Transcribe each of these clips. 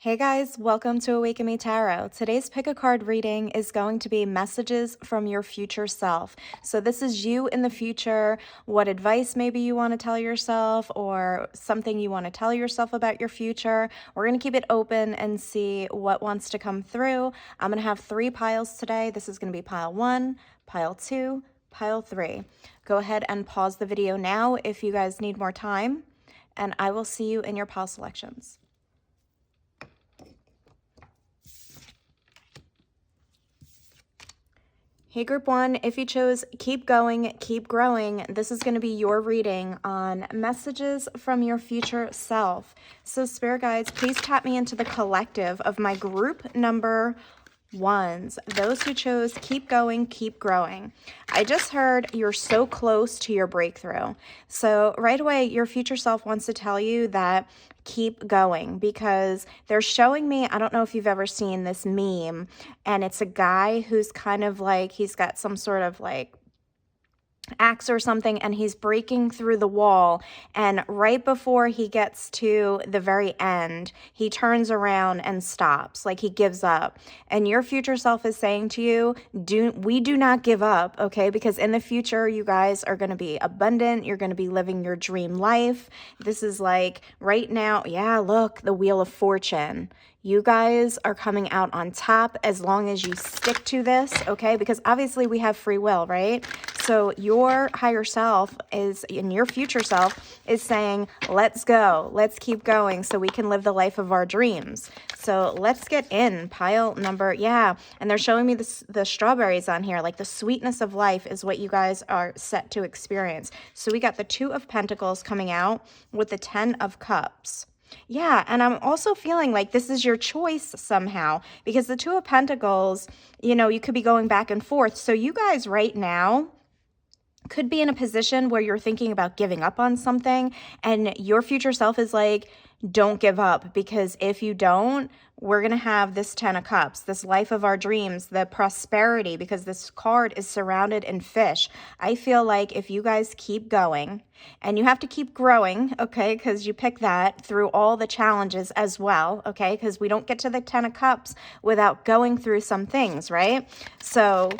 Hey guys, welcome to Awaken Me Tarot. Today's pick a card reading is going to be messages from your future self. So this is you in the future, what advice maybe you want to tell yourself or something you want to tell yourself about your future. We're going to keep it open and see what wants to come through. I'm going to have 3 piles today. This is going to be pile 1, pile 2, pile 3. Go ahead and pause the video now if you guys need more time, and I will see you in your pile selections. Hey group 1, if you chose keep going, keep growing, this is going to be your reading on messages from your future self. So spirit guides, please tap me into the collective of my group number 1s, those who chose keep going, keep growing. I just heard you're so close to your breakthrough. So right away, your future self wants to tell you that keep going, because they're showing me, I don't know if you've ever seen this meme, and it's a guy who's kind of like, he's got some sort of like axe or something, and he's breaking through the wall, and right before he gets to the very end, he turns around and stops, like he gives up. And your future self is saying to you, we do not give up, okay? Because in the future, you guys are going to be abundant. You're going to be living your dream life. This is like right now, yeah, look, the Wheel of Fortune. You guys are coming out on top as long as you stick to this, okay? Because obviously we have free will, right? So your higher self is, and your future self is saying, let's go, let's keep going so we can live the life of our dreams. So let's get in pile number, yeah. And they're showing me the strawberries on here, like the sweetness of life is what you guys are set to experience. So we got the 2 of Pentacles coming out with the 10 of Cups. Yeah, and I'm also feeling like this is your choice somehow, because the 2 of Pentacles, you know, you could be going back and forth. So you guys right now could be in a position where you're thinking about giving up on something, and your future self is like, don't give up, because if you don't, we're going to have this 10 of Cups, this life of our dreams, the prosperity, because this card is surrounded in fish. I feel like if you guys keep going, and you have to keep growing, okay, because you pick that through all the challenges as well, okay, because we don't get to the 10 of Cups without going through some things, right? So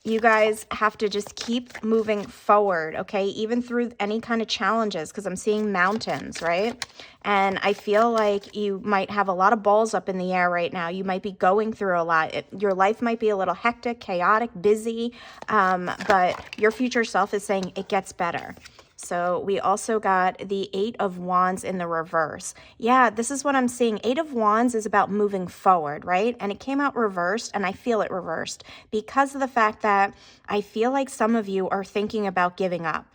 you guys have to just keep moving forward, okay, even through any kind of challenges, because I'm seeing mountains, right? And I feel like you might have a lot of balls up in the air right now. You might be going through a lot. Your life might be a little hectic, chaotic, busy, but your future self is saying it gets better. So we also got the 8 of Wands in the reverse. Yeah, this is what I'm seeing. 8 of Wands is about moving forward, right? And it came out reversed, and I feel it reversed because of the fact that I feel like some of you are thinking about giving up.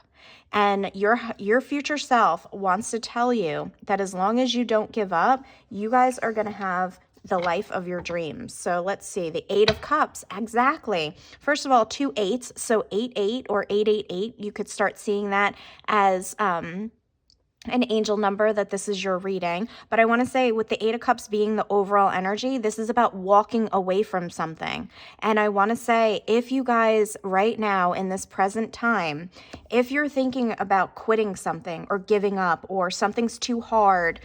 And your future self wants to tell you that as long as you don't give up, you guys are going to have the life of your dreams. So let's see, the 8 of Cups, exactly. First of all, 2 8s, so 8-8 or 888, you could start seeing that as an angel number, that this is your reading. But I want to say, with the 8 of Cups being the overall energy, this is about walking away from something. And I want to say, if you guys right now in this present time, if you're thinking about quitting something or giving up, or something's too hard,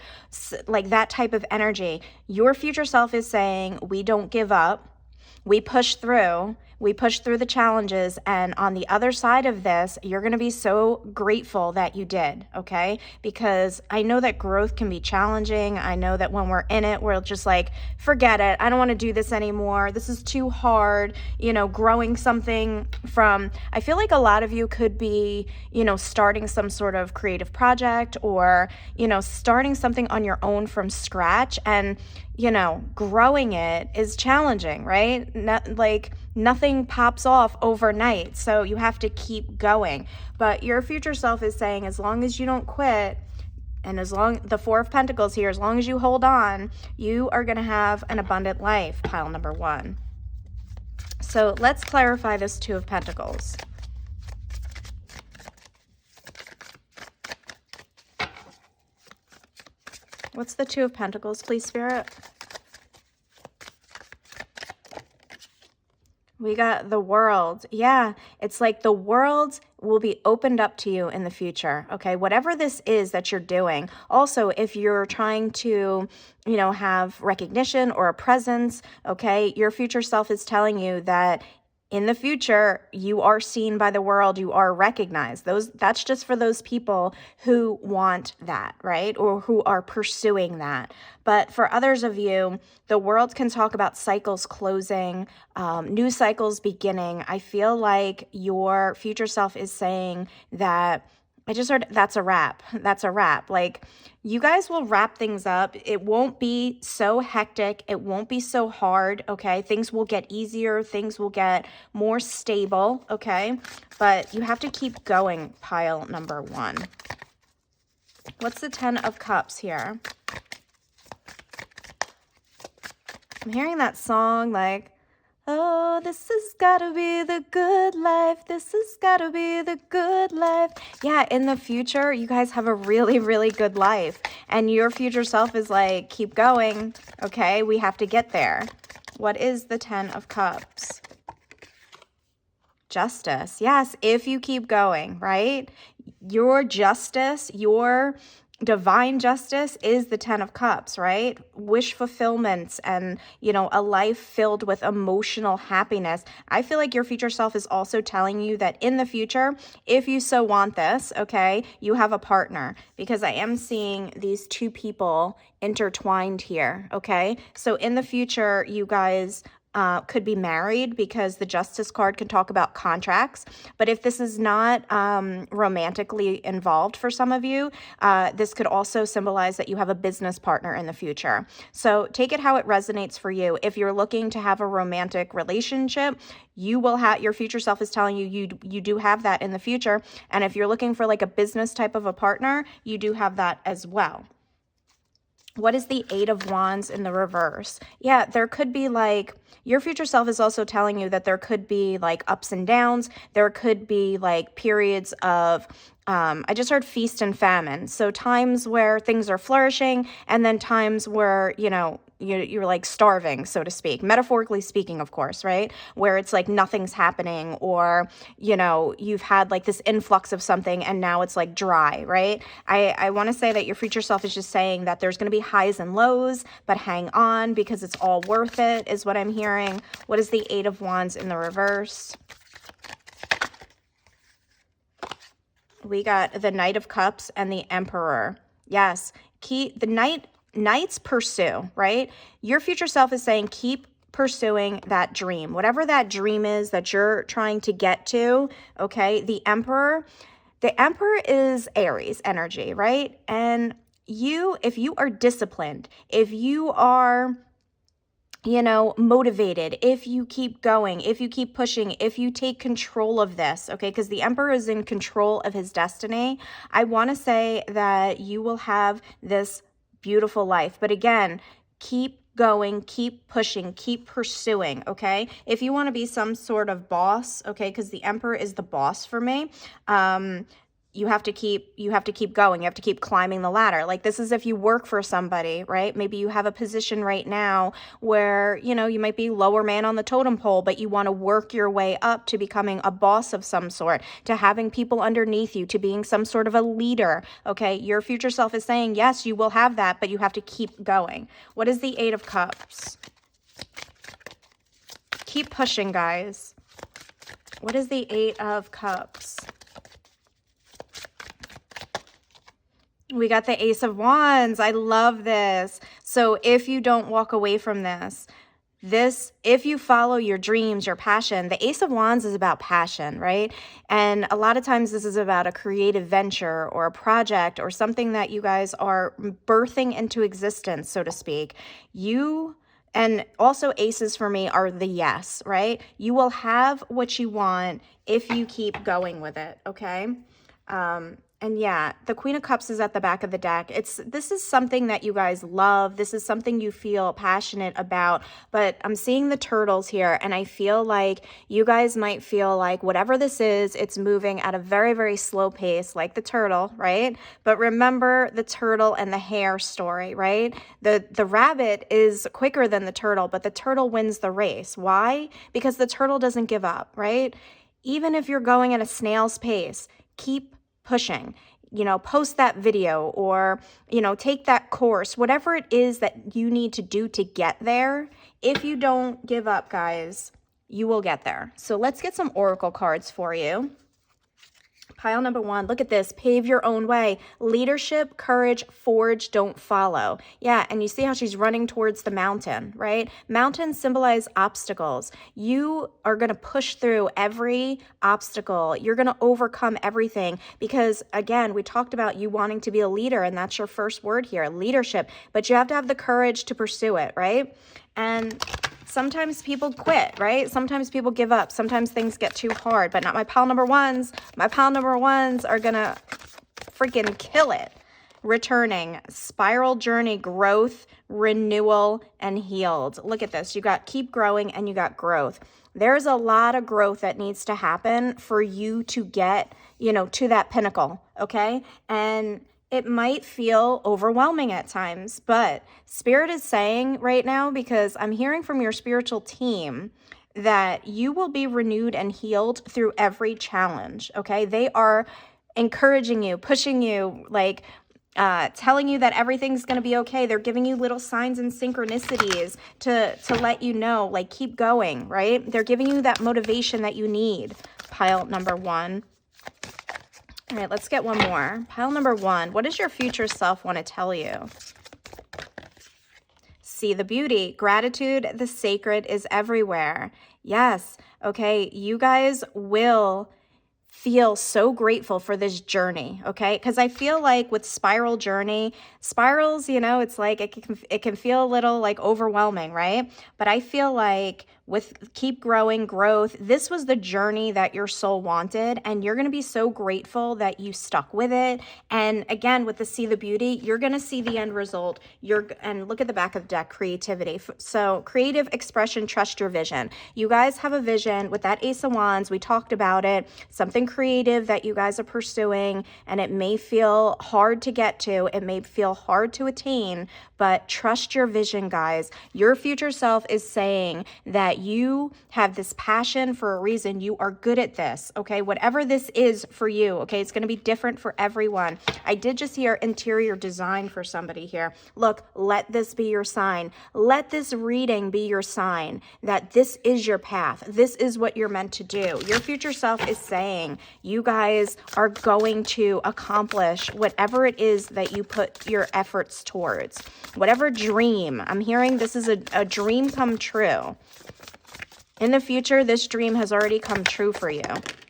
like that type of energy, your future self is saying, we don't give up. We push through the challenges, and on the other side of this, you're going to be so grateful that you did, okay? Because I know that growth can be challenging. I know that when we're in it, we're just like, forget it. I don't want to do this anymore. This is too hard. You know, growing something from, I feel like a lot of you could be, you know, starting some sort of creative project, or, you know, starting something on your own from scratch, and, you know, growing it is challenging, right? Like nothing pops off overnight, so you have to keep going. But your future self is saying, as long as you don't quit, and as long, the 4 of Pentacles here, as long as you hold on, you are going to have an abundant life, pile number 1. So let's clarify this 2 of Pentacles. What's the 2 of Pentacles, please, Spirit? We got the World. Yeah, it's like the world will be opened up to you in the future, okay? Whatever this is that you're doing. Also, if you're trying to, have recognition or a presence, okay, your future self is telling you that in the future, you are seen by the world, you are recognized. That's just for those people who want that, right? Or who are pursuing that. But for others of you, the world can talk about cycles closing, new cycles beginning. I feel like your future self is saying that I just heard that's a wrap. That's a wrap. Like, you guys will wrap things up. It won't be so hectic. It won't be so hard, okay? Things will get easier. Things will get more stable, okay? But you have to keep going, pile number 1. What's the 10 of Cups here? I'm hearing that song like, oh, this has gotta be the good life. This has gotta be the good life. Yeah, in the future, you guys have a really, really good life. And your future self is like, keep going. Okay, we have to get there. What is the 10 of Cups? Justice. Yes, if you keep going, right? Your justice, your divine justice is the 10 of Cups, right? Wish fulfillments and, a life filled with emotional happiness. I feel like your future self is also telling you that in the future, if you so want this, okay, you have a partner, because I am seeing these two people intertwined here, okay? So in the future, you guys could be married, because the Justice card can talk about contracts. But if this is not romantically involved for some of you, this could also symbolize that you have a business partner in the future. So take it how it resonates for you. If you're looking to have a romantic relationship, you will have, your future self is telling you, you do have that in the future. And if you're looking for like a business type of a partner, you do have that as well. What is the 8 of Wands in the reverse? Yeah, there could be like, your future self is also telling you that there could be like ups and downs. There could be like periods of, I just heard feast and famine. So times where things are flourishing, and then times where, you're like starving, so to speak, metaphorically speaking, of course, right? Where it's like nothing's happening, or, you've had like this influx of something and now it's like dry, right? I want to say that your future self is just saying that there's going to be highs and lows, but hang on, because it's all worth it, is what I'm hearing. What is the 8 of Wands in the reverse? We got the Knight of Cups and the Emperor. Yes, Knights pursue, right? Your future self is saying keep pursuing that dream, whatever that dream is that you're trying to get to, okay? The Emperor is Aries energy, right? And if you are disciplined, if you are motivated, if you keep going, if you keep pushing, if you take control of this, okay, because the Emperor is in control of his destiny, I want to say that you will have this beautiful life. But again, keep going, keep pushing, keep pursuing, okay? If you want to be some sort of boss, okay, because the Emperor is the boss for me, you have to keep going. You have to keep climbing the ladder. Like, this is if you work for somebody, right? Maybe you have a position right now where, you might be lower man on the totem pole, but you want to work your way up to becoming a boss of some sort, to having people underneath you, to being some sort of a leader, okay? Your future self is saying, yes, you will have that, but you have to keep going. What is the 8 of Cups? Keep pushing, guys. What is the 8 of Cups? We got the Ace of Wands. I love this. So if you don't walk away from this, if you follow your dreams, your passion, the Ace of Wands is about passion, right? And a lot of times this is about a creative venture or a project or something that you guys are birthing into existence, so to speak. And also aces for me are the yes, right? You will have what you want if you keep going with it, okay? And yeah, the Queen of Cups is at the back of the deck. This is something that you guys love. This is something you feel passionate about. But I'm seeing the turtles here, and I feel like you guys might feel like whatever this is, it's moving at a very, very slow pace, like the turtle, right? But remember the turtle and the hare story, right? The rabbit is quicker than the turtle, but the turtle wins the race. Why? Because the turtle doesn't give up, right? Even if you're going at a snail's pace, keep pushing. Post that video or, take that course, whatever it is that you need to do to get there. If you don't give up, guys, you will get there. So let's get some oracle cards for you. Pile number 1, look at this. Pave your own way. Leadership, courage, forge, don't follow. Yeah, and you see how she's running towards the mountain, right? Mountains symbolize obstacles. You are going to push through every obstacle. You're going to overcome everything because, again, we talked about you wanting to be a leader, and that's your first word here, leadership. But you have to have the courage to pursue it, right? And sometimes people quit, right? Sometimes people give up. Sometimes things get too hard, but not my pile number 1s. My pile number 1s are going to freaking kill it. Returning, spiral journey, growth, renewal, and healed. Look at this. You got keep growing and you got growth. There's a lot of growth that needs to happen for you to get, to that pinnacle, okay? And it might feel overwhelming at times, but Spirit is saying right now, because I'm hearing from your spiritual team that you will be renewed and healed through every challenge, okay? They are encouraging you, pushing you, like telling you that everything's going to be okay. They're giving you little signs and synchronicities to let you know, like, keep going, right? They're giving you that motivation that you need. Pile number 1. All right, let's get one more. Pile number 1. What does your future self want to tell you? See the beauty. Gratitude, the sacred is everywhere. Yes. Okay, you guys will feel so grateful for this journey, okay? Because I feel like with spiral journey, spirals, it's like it can feel a little like overwhelming, right? But I feel like with keep growing, growth, this was the journey that your soul wanted, and you're going to be so grateful that you stuck with it. And again, with the see the beauty, you're going to see the end result. And look at the back of the deck, creativity. So creative expression, trust your vision. You guys have a vision with that Ace of Wands. We talked about it. Something creative that you guys are pursuing, and it may feel hard to get to. It may feel hard to attain, but trust your vision, guys. Your future self is saying that you have this passion for a reason. You are good at this, okay? Whatever this is for you, okay? It's going to be different for everyone. I did just hear interior design for somebody here. Look, let this be your sign. Let this reading be your sign that this is your path. This is what you're meant to do. Your future self is saying you guys are going to accomplish whatever it is that you put your efforts towards. Whatever dream. I'm hearing this is a dream come true. In the future, this dream has already come true for you.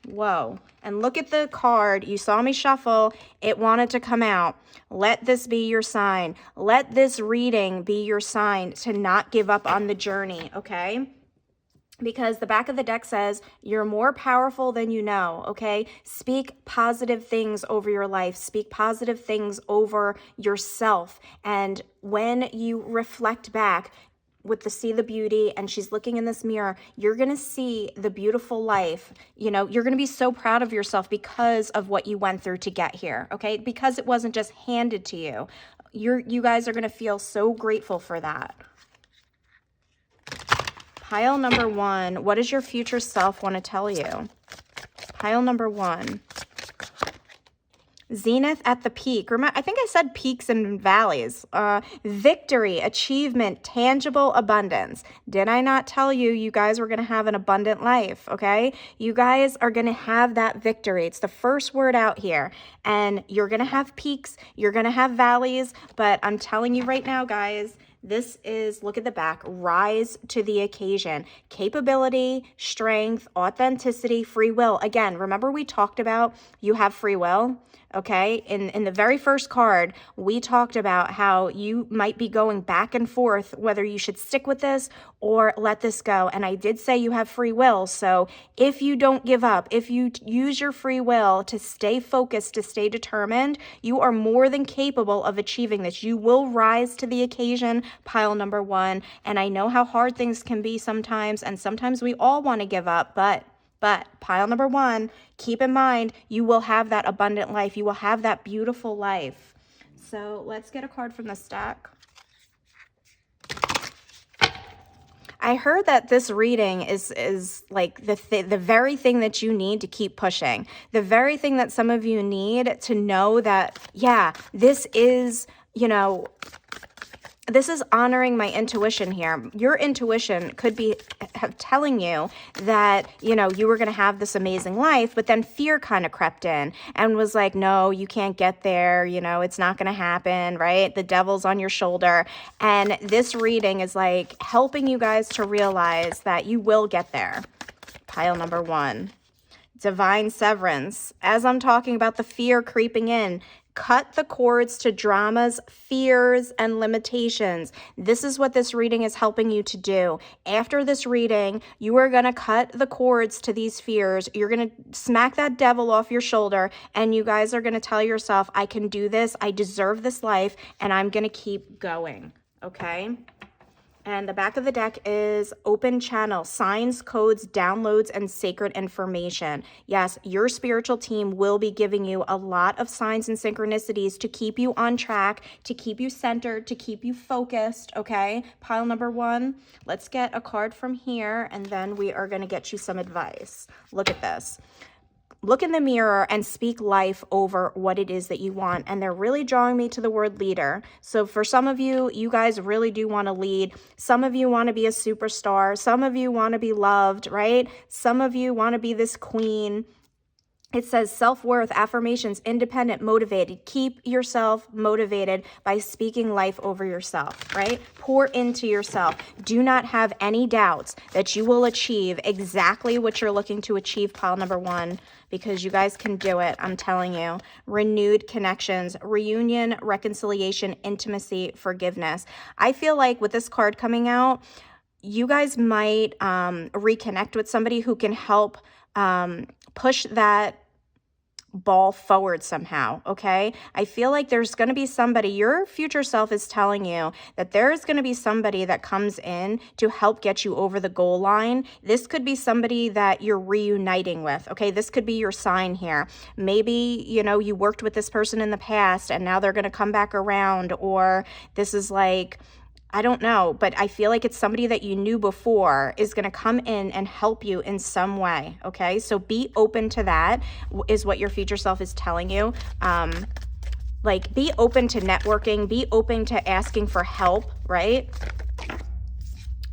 Whoa. And look at the card. You saw me shuffle. It wanted to come out. Let this be your sign. Let this reading be your sign to not give up on the journey, okay? Because the back of the deck says you're more powerful than you know, okay? Speak positive things over your life. Speak positive things over yourself. And when you reflect back, with the see the beauty, and she's looking in this mirror, you're going to see the beautiful life. You're going to be so proud of yourself because of what you went through to get here, okay? Because it wasn't just handed to you. You guys are going to feel so grateful for that. Pile number 1, what does your future self want to tell you? Pile number 1. Zenith at the peak. Remember, I think I said peaks and valleys. Victory, achievement, tangible abundance. Did I not tell you you guys were going to have an abundant life, okay? You guys are going to have that victory. It's the first word out here. And you're going to have peaks. You're going to have valleys. But I'm telling you right now, guys, this is, look at the back, rise to the occasion. Capability, strength, authenticity, free will. Again, remember we talked about you have free will? Okay, in the very first card, we talked about how you might be going back and forth, whether you should stick with this or let this go. And I did say you have free will. So if you don't give up, if you use your free will to stay focused, to stay determined, you are more than capable of achieving this. You will rise to the occasion, pile number 1. And I know how hard things can be sometimes, and sometimes we all want to give up, but pile number 1, keep in mind, you will have that abundant life. You will have that beautiful life. So let's get a card from the stack. I heard that this reading is like the very thing that you need to keep pushing. The very thing that some of you need to know that, yeah, this is, you know, this is honoring my intuition here. Your intuition could be telling you that, you know, you were going to have this amazing life, but then fear kind of crept in and was like, no, you can't get there. You know, it's not going to happen, right? The devil's on your shoulder. And this reading is like helping you guys to realize that you will get there. Pile number 1. Divine severance. As I'm talking about the fear creeping in, cut the cords to dramas, fears, and limitations. This is what this reading is helping you to do. After this reading, you are going to cut the cords to these fears. You're going to smack that devil off your shoulder, and you guys are going to tell yourself, I can do this, I deserve this life, and I'm going to keep going, okay? And the back of the deck is open channel, signs, codes, downloads, and sacred information. Yes, your spiritual team will be giving you a lot of signs and synchronicities to keep you on track, to keep you centered, to keep you focused, okay? Pile number 1, let's get a card from here, and then we are going to get you some advice. Look at this. Look in the mirror and speak life over what it is that you want. And they're really drawing me to the word leader. So for some of you, you guys really do want to lead. Some of you want to be a superstar. Some of you want to be loved, right? Some of you want to be this queen. It says self-worth, affirmations, independent, motivated. Keep yourself motivated by speaking life over yourself, right? Pour into yourself. Do not have any doubts that you will achieve exactly what you're looking to achieve, pile number 1, because you guys can do it, I'm telling you. Renewed connections, reunion, reconciliation, intimacy, forgiveness. I feel like with this card coming out, you guys might reconnect with somebody who can help push that ball forward somehow, okay? I feel like there's going to be somebody, your future self is telling you that there's going to be somebody that comes in to help get you over the goal line. This could be somebody that you're reuniting with, okay? This could be your sign here. Maybe, you know, you worked with this person in the past and now they're going to come back around, or this is like, I don't know, but I feel like it's somebody that you knew before is going to come in and help you in some way, okay? So be open to that, is what your future self is telling you. Like, be open to networking, be open to asking for help, right?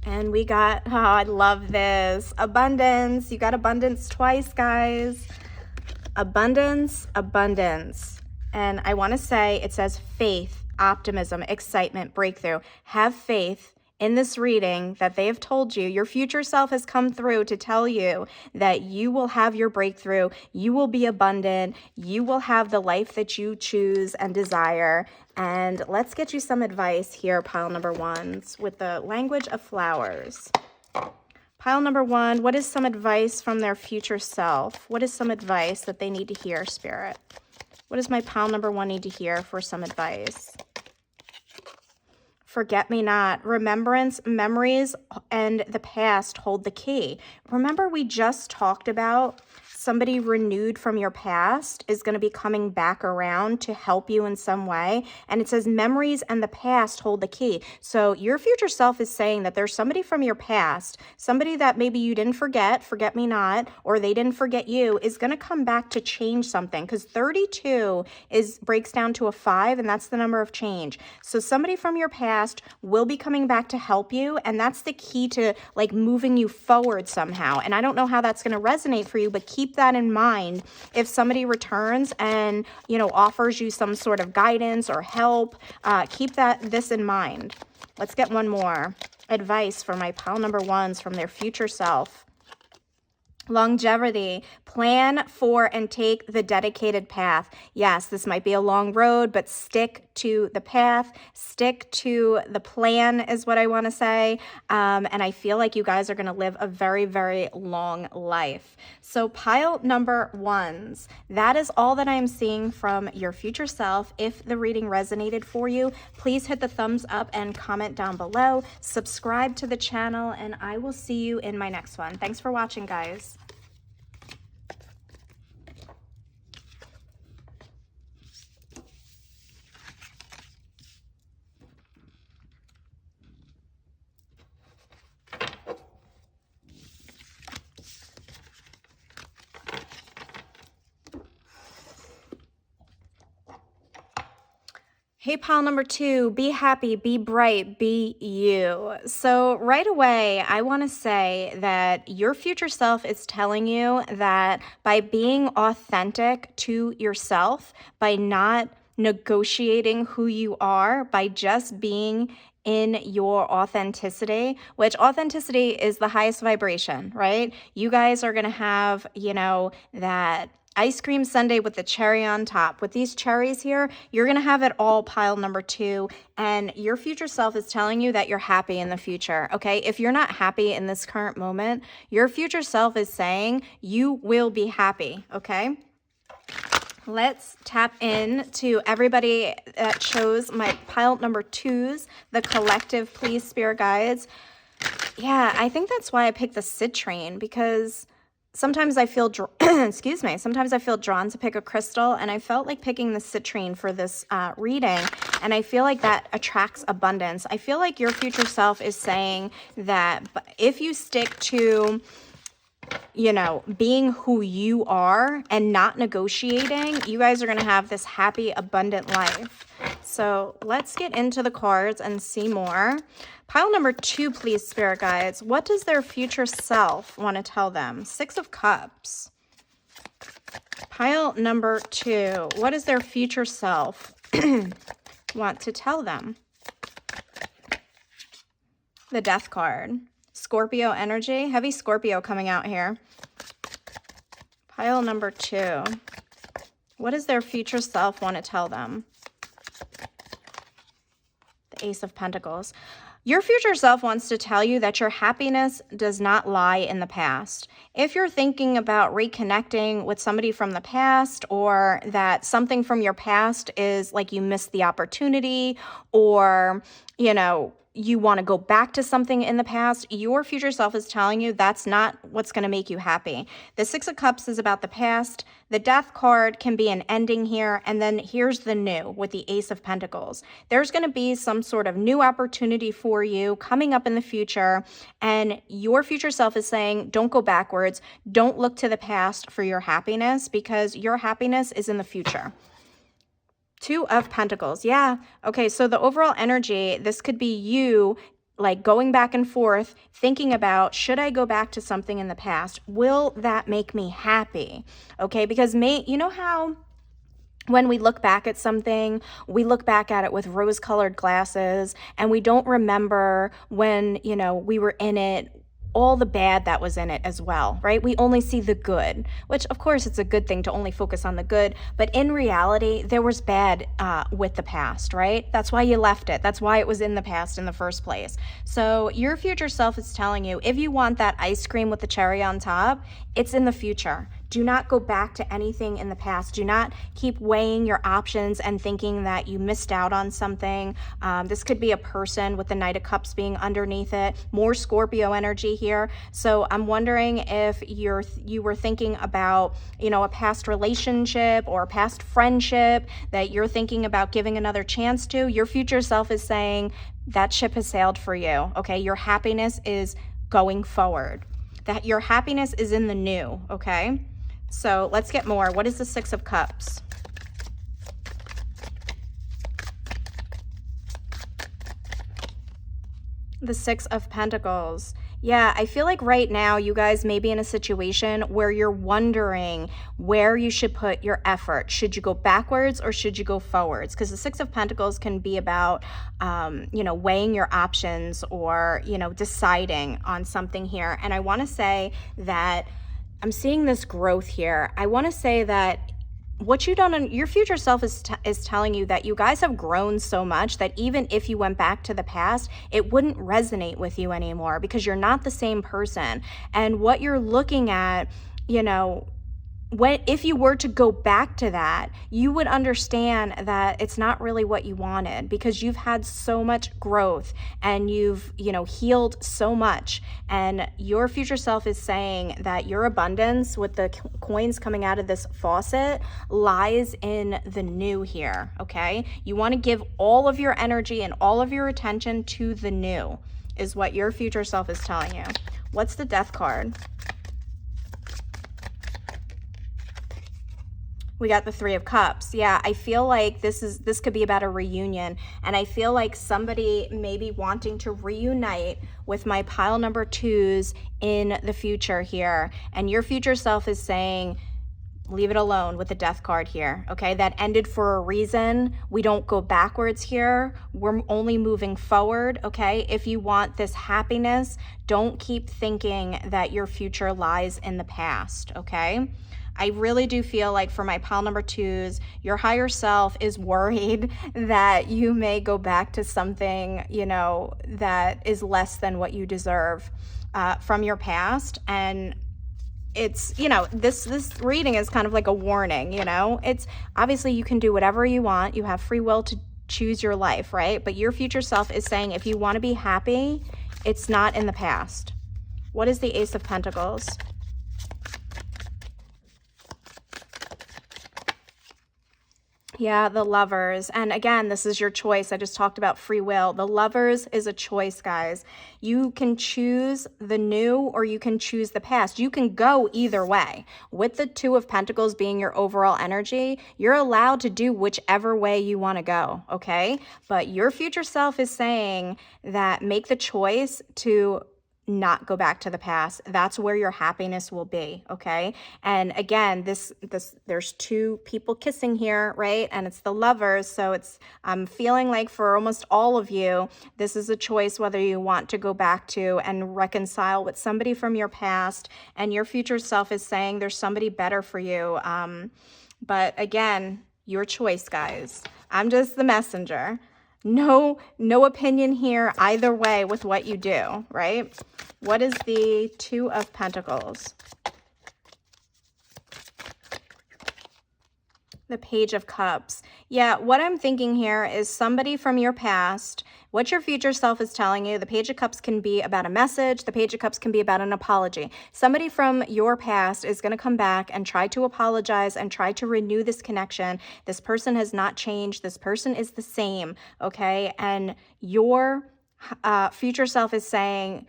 And we got, oh, I love this, abundance. You got abundance twice, guys. Abundance, abundance. And I want to say, it says faith, optimism, excitement, breakthrough. Have faith in this reading that they have told you. Your future self has come through to tell you that you will have your breakthrough. You will be abundant. You will have the life that you choose and desire. And let's get you some advice here, pile number 1s, with the language of flowers. Pile number 1, what is some advice from their future self? What is some advice that they need to hear, Spirit? What does my pile number 1 need to hear for some advice? Forget me not. Remembrance, memories, and the past hold the key. Remember, we just talked about somebody renewed from your past is going to be coming back around to help you in some way. And it says memories and the past hold the key. So your future self is saying that there's somebody from your past, somebody that maybe you didn't forget me not, or they didn't forget you, is going to come back to change something, because 32 breaks down to a 5, and that's the number of change. So somebody from your past will be coming back to help you, and that's the key to like moving you forward somehow. And I don't know how that's going to resonate for you, but keep that in mind. If somebody returns and, you know, offers you some sort of guidance or help, keep this in mind. Let's get one more advice for my pile number 1s from their future self. Longevity, plan for and take the dedicated path. Yes, this might be a long road, but stick to the path, stick to the plan is what I want to say. And I feel like you guys are going to live a very, very long life. So pile number 1s, that is all that I'm seeing from your future self. If the reading resonated for you, please hit the thumbs up and comment down below. Subscribe to the channel, and I will see you in my next one. Thanks for watching, guys. Hey, pile number 2, be happy, be bright, be you. So right away, I want to say that your future self is telling you that by being authentic to yourself, by not negotiating who you are, by just being in your authenticity, which authenticity is the highest vibration, right? You guys are going to have, that ice cream sundae with the cherry on top. With these cherries here, you're going to have it all, pile number 2. And your future self is telling you that you're happy in the future, okay? If you're not happy in this current moment, your future self is saying you will be happy, okay? Let's tap in to everybody that chose my pile number 2s, the collective, please, spirit guides. Yeah, I think that's why I picked the citrine, because sometimes I feel, excuse me, sometimes I feel drawn to pick a crystal, and I felt like picking the citrine for this reading, and I feel like that attracts abundance. I feel like your future self is saying that if you stick to, being who you are and not negotiating, you guys are going to have this happy, abundant life. So let's get into the cards and see more. Pile number 2, please, spirit guides. What does their future self want to tell them? 6 of Cups. Pile number 2. What does their future self want to tell them? The Death card. Scorpio energy. Heavy Scorpio coming out here. Pile number 2. What does their future self want to tell them? The Ace of Pentacles. Your future self wants to tell you that your happiness does not lie in the past. If you're thinking about reconnecting with somebody from the past, or that something from your past is like you missed the opportunity, or, you want to go back to something in the past, your future self is telling you that's not what's going to make you happy. The 6 of Cups is about the past. The Death card can be an ending here. And then here's the new with the Ace of Pentacles. There's going to be some sort of new opportunity for you coming up in the future. And your future self is saying, don't go backwards. Don't look to the past for your happiness, because your happiness is in the future. 2 of Pentacles. Yeah. Okay. So the overall energy, this could be you like going back and forth, thinking about, should I go back to something in the past? Will that make me happy? Okay. Because you know how when we look back at something, we look back at it with rose-colored glasses, and we don't remember when, we were in it, all the bad that was in it as well, right? We only see the good, which of course it's a good thing to only focus on the good, but in reality, there was bad with the past, right? That's why you left it. That's why it was in the past in the first place. So your future self is telling you, if you want that ice cream with the cherry on top, it's in the future. Do not go back to anything in the past. Do not keep weighing your options and thinking that you missed out on something. This could be a person with the Knight of Cups being underneath it. More Scorpio energy here. So I'm wondering if you were thinking about, a past relationship or a past friendship that you're thinking about giving another chance to. Your future self is saying that ship has sailed for you. Okay, your happiness is going forward. That your happiness is in the new. Okay. So let's get more. What is the 6 of Cups? The 6 of Pentacles. Yeah, I feel like right now you guys may be in a situation where you're wondering where you should put your effort. Should you go backwards or should you go forwards? Because the 6 of Pentacles can be about, weighing your options, or, deciding on something here. And I want to say that I'm seeing this growth here. I want to say that what you don't, your future self is telling you that you guys have grown so much that even if you went back to the past, it wouldn't resonate with you anymore, because you're not the same person. And what you're looking at, if you were to go back to that, you would understand that it's not really what you wanted, because you've had so much growth and you've, healed so much. And your future self is saying that your abundance with the coins coming out of this faucet lies in the new here. Okay. You want to give all of your energy and all of your attention to the new, is what your future self is telling you. What's the Death card? We got the Three of Cups. Yeah, I feel like this could be about a reunion, and I feel like somebody may be wanting to reunite with my pile number 2s in the future here, and your future self is saying, leave it alone with the Death card here, okay? That ended for a reason. We don't go backwards here. We're only moving forward, okay? If you want this happiness, don't keep thinking that your future lies in the past, okay? I really do feel like for my pile number 2s, your higher self is worried that you may go back to something, you know, that is less than what you deserve from your past. And it's, you know, this reading is kind of like a warning, you know? It's obviously you can do whatever you want. You have free will to choose your life, right? But your future self is saying if you want to be happy, it's not in the past. What is the Ace of Pentacles? Yeah, the Lovers. And again, this is your choice. I just talked about free will. The Lovers is a choice, guys. You can choose the new or you can choose the past. You can go either way. With the Two of Pentacles being your overall energy, you're allowed to do whichever way you want to go, okay? But your future self is saying that make the choice to not go back to the past. That's where your happiness will be, okay? And again, there's two people kissing here, right? And it's the Lovers, so I'm feeling like for almost all of you, this is a choice whether you want to go back to and reconcile with somebody from your past, and your future self is saying there's somebody better for you. But again, your choice, guys. I'm just the messenger. No opinion here either way with what you do, right? What is the Two of Pentacles? The Page of Cups. Yeah, what I'm thinking here is somebody from your past, what your future self is telling you. The Page of Cups can be about a message. The Page of Cups can be about an apology. Somebody from your past is going to come back and try to apologize and try to renew this connection. This person has not changed. This person is the same, okay? And your future self is saying,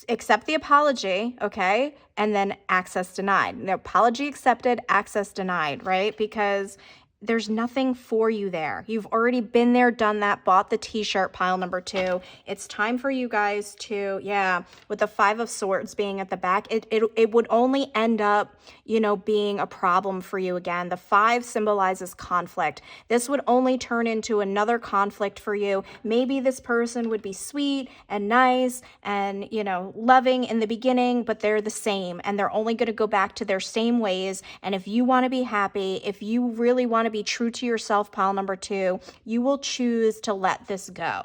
accept the apology, okay? And then access denied. The apology accepted, access denied, right? Because there's nothing for you there. You've already been there, done that, bought the t-shirt, pile number 2. It's time for you guys to, yeah, with the Five of Swords being at the back, it would only end up, you know, being a problem for you again. The 5 symbolizes conflict. This would only turn into another conflict for you. Maybe this person would be sweet and nice and, you know, loving in the beginning, but they're the same and they're only going to go back to their same ways. And if you want to be happy, if you really want to be true to yourself, pile number 2, you will choose to let this go.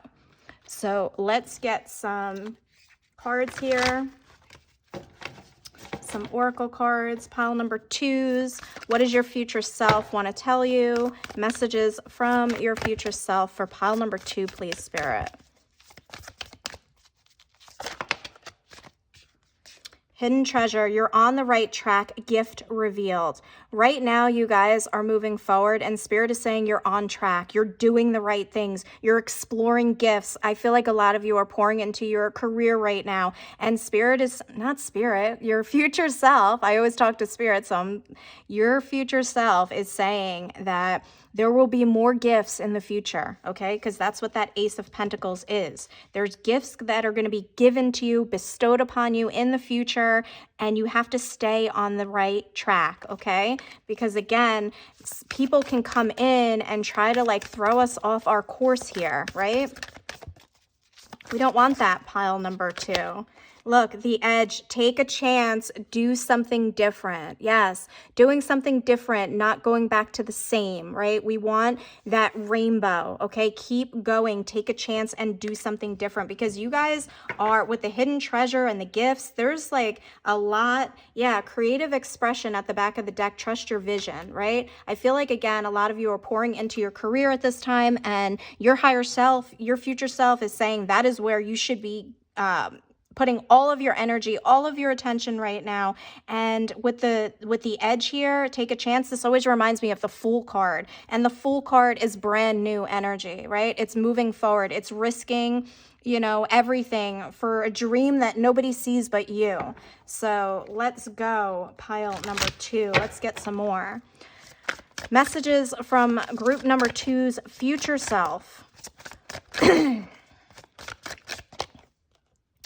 So let's get some cards here. Some oracle cards, pile number 2s. What does your future self want to tell you? Messages from your future self for pile number 2, please, Spirit. Hidden treasure, you're on the right track, gift revealed. Right now, you guys are moving forward and Spirit is saying you're on track. You're doing the right things. You're exploring gifts. I feel like a lot of you are pouring into your career right now. And Spirit is, not Spirit, your future self. I always talk to Spirit, so your future self is saying that there will be more gifts in the future, okay? Because that's what that Ace of Pentacles is. There's gifts that are going to be given to you, bestowed upon you in the future, and you have to stay on the right track, okay? Because again, people can come in and try to like throw us off our course here, right? We don't want that, pile number 2. Look, the Edge, take a chance, do something different. Yes, doing something different, not going back to the same, right? We want that rainbow, okay? Keep going, take a chance and do something different because you guys are, with the hidden treasure and the gifts, there's like a lot, yeah, creative expression at the back of the deck. Trust your vision, right? I feel like, again, a lot of you are pouring into your career at this time and your higher self, your future self is saying that is where you should be putting all of your energy, all of your attention right now. And with the Edge here, take a chance. This always reminds me of the Fool card. And the Fool card is brand new energy, right? It's moving forward. It's risking, you know, everything for a dream that nobody sees but you. So let's go, pile number 2. Let's get some more. Messages from group number 2's future self.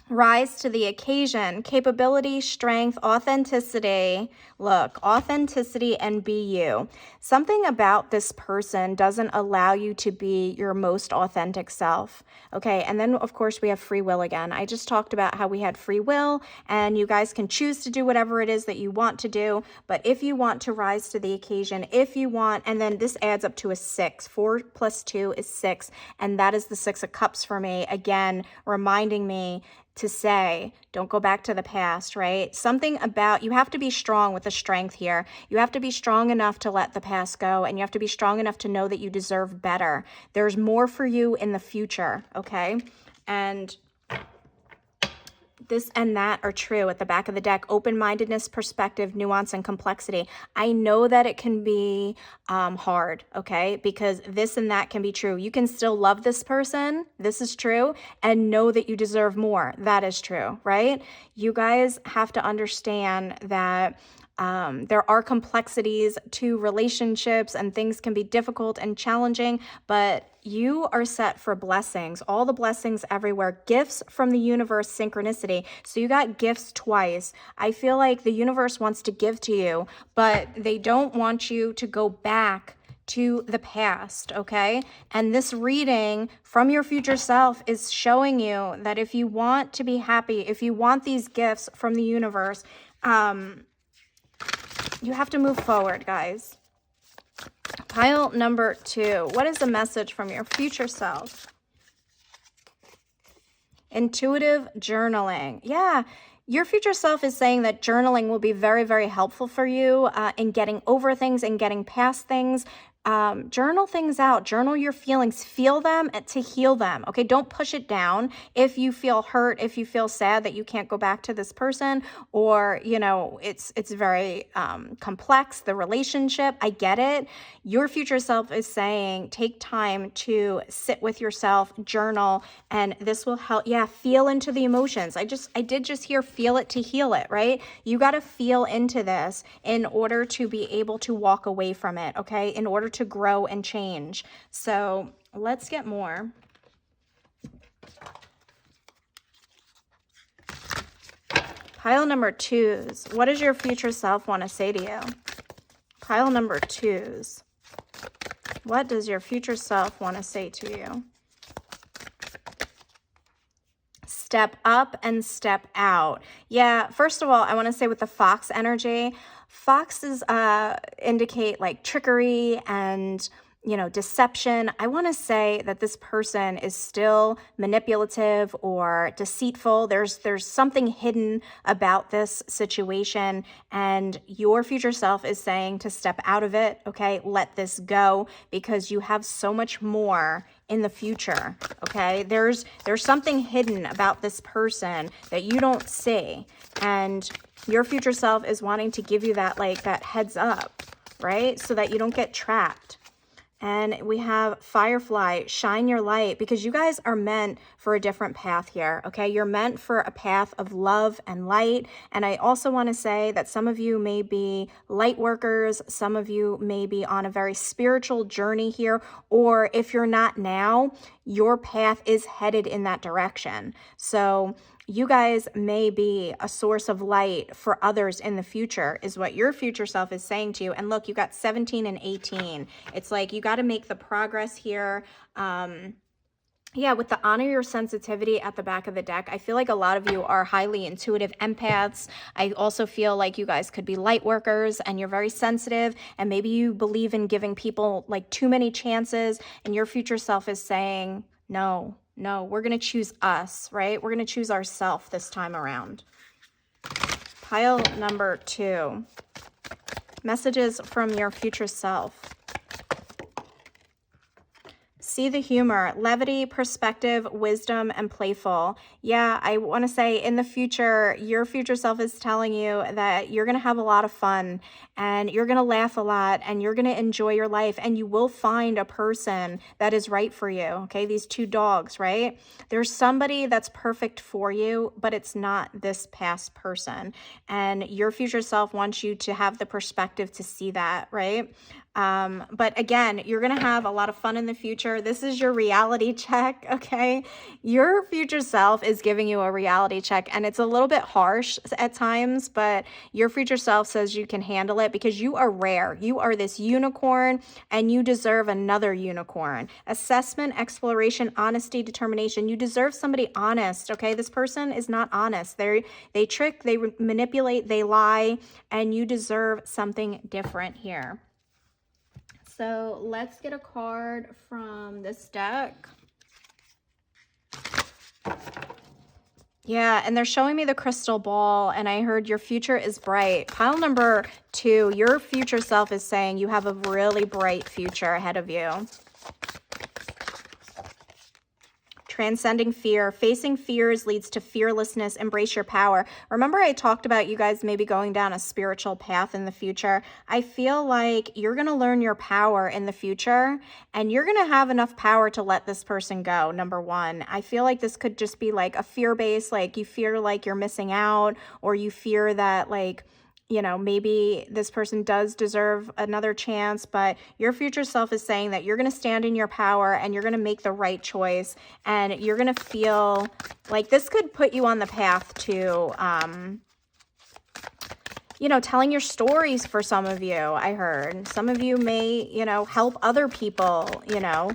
Rise to the occasion, capability, strength, authenticity. Look, authenticity and be you. Something about this person doesn't allow you to be your most authentic self. Okay, and then of course we have free will again. I just talked about how we had free will and you guys can choose to do whatever it is that you want to do. But if you want to rise to the occasion, if you want, and then this adds up to a 6. 4 plus 2 is 6. And that is the 6 of Cups for me. Again, reminding me to say, don't go back to the past, right? Something about, you have to be strong with the strength here. You have to be strong enough to let the past go, and you have to be strong enough to know that you deserve better. There's more for you in the future, okay? And this and that are true at the back of the deck. Open-mindedness, perspective, nuance, and complexity. I know that it can be hard, okay? Because this and that can be true. You can still love this person. This is true. And know that you deserve more. That is true, right? You guys have to understand that there are complexities to relationships and things can be difficult and challenging, but you are set for blessings, all the blessings everywhere, gifts from the universe, synchronicity. So you got gifts twice. I feel like the universe wants to give to you, but they don't want you to go back to the past, okay? And this reading from your future self is showing you that if you want to be happy, if you want these gifts from the universe, you have to move forward, guys. Pile number 2. What is the message from your future self? Intuitive journaling. Yeah, your future self is saying that journaling will be very, very helpful for you in getting over things and getting past things. Journal things out, journal your feelings, feel them to heal them. Okay. Don't push it down. If you feel hurt, if you feel sad that you can't go back to this person, or, you know, it's very, complex, the relationship, I get it. Your future self is saying, take time to sit with yourself, journal, and this will help. Yeah. Feel into the emotions. I did just hear feel it to heal it, right? You got to feel into this in order to be able to walk away from it. Okay. In order to grow and change. So let's get more. Pile number 2s. What does your future self want to say to you? Pile number 2s. What does your future self want to say to you? Step up and step out. Yeah, first of all, I want to say with the fox energy, foxes indicate like trickery and, you know, deception. I want to say that this person is still manipulative or deceitful. There's something hidden about this situation, and your future self is saying to step out of it, okay? Let this go, because you have so much more in the future, okay? There's something hidden about this person that you don't see, and your future self is wanting to give you that, like, that heads up, right? So that you don't get trapped. And we have Firefly, shine your light, because you guys are meant for a different path here, okay? You're meant for a path of love and light. And I also want to say that some of you may be light workers, some of you may be on a very spiritual journey here, or if you're not now, your path is headed in that direction. So you guys may be a source of light for others in the future, is what your future self is saying to you. And look, you got 17 and 18. It's like you got to make the progress here. Yeah, with the honor your sensitivity at the back of the deck, I feel like a lot of you are highly intuitive empaths. I also feel like you guys could be light workers and you're very sensitive, and maybe you believe in giving people like too many chances, and your future self is saying, no, we're going to choose us, right? We're going to choose ourselves this time around. Pile number 2. Messages from your future self. See the humor, levity, perspective, wisdom, and playful. Yeah, I want to say in the future, your future self is telling you that you're going to have a lot of fun and you're going to laugh a lot and you're going to enjoy your life, and you will find a person that is right for you. Okay, these 2 dogs, right? There's somebody that's perfect for you, but it's not this past person. And your future self wants you to have the perspective to see that, right? But again, you're going to have a lot of fun in the future. This is your reality check, okay? Your future self is giving you a reality check, and it's a little bit harsh at times, but your future self says you can handle it because you are rare. You are this unicorn, and you deserve another unicorn. Assessment, exploration, honesty, determination. You deserve somebody honest, okay? This person is not honest. They trick, they manipulate, they lie, and you deserve something different here. So let's get a card from this deck. Yeah, and they're showing me the crystal ball, and I heard your future is bright. Pile number 2, your future self is saying you have a really bright future ahead of you. Transcending fear. Facing fears leads to fearlessness. Embrace your power. Remember, I talked about you guys maybe going down a spiritual path in the future. I feel like you're going to learn your power in the future, and you're going to have enough power to let this person go, number 1. I feel like this could just be like a fear base, like you fear like you're missing out, or you fear that like, you know, maybe this person does deserve another chance, but your future self is saying that you're going to stand in your power and you're going to make the right choice, and you're going to feel like this could put you on the path to, you know, telling your stories for some of you. I heard some of you may, you know, help other people, you know.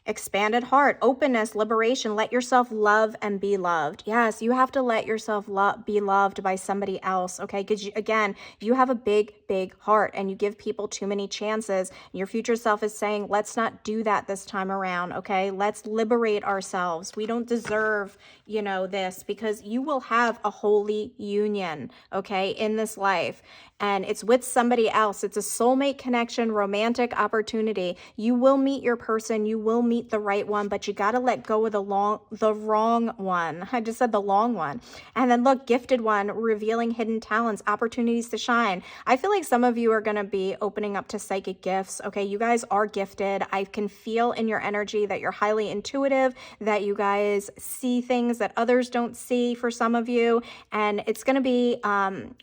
Expanded heart, openness, liberation. Let yourself love and be loved. Yes, you have to let yourself be loved by somebody else, okay? Because, again, you have a big, big heart, and you give people too many chances. Your future self is saying, let's not do that this time around, okay? Let's liberate ourselves. We don't deserve, you know, this, because you will have a holy union, okay, in this life. And it's with somebody else. It's a soulmate connection, romantic opportunity. You will meet your person. You will meet the right one, but you got to let go of the wrong one. I just said the long one. And then look, gifted one, revealing hidden talents, opportunities to shine. I feel like some of you are going to be opening up to psychic gifts. Okay, you guys are gifted. I can feel in your energy that you're highly intuitive, that you guys see things that others don't see for some of you. And it's going to be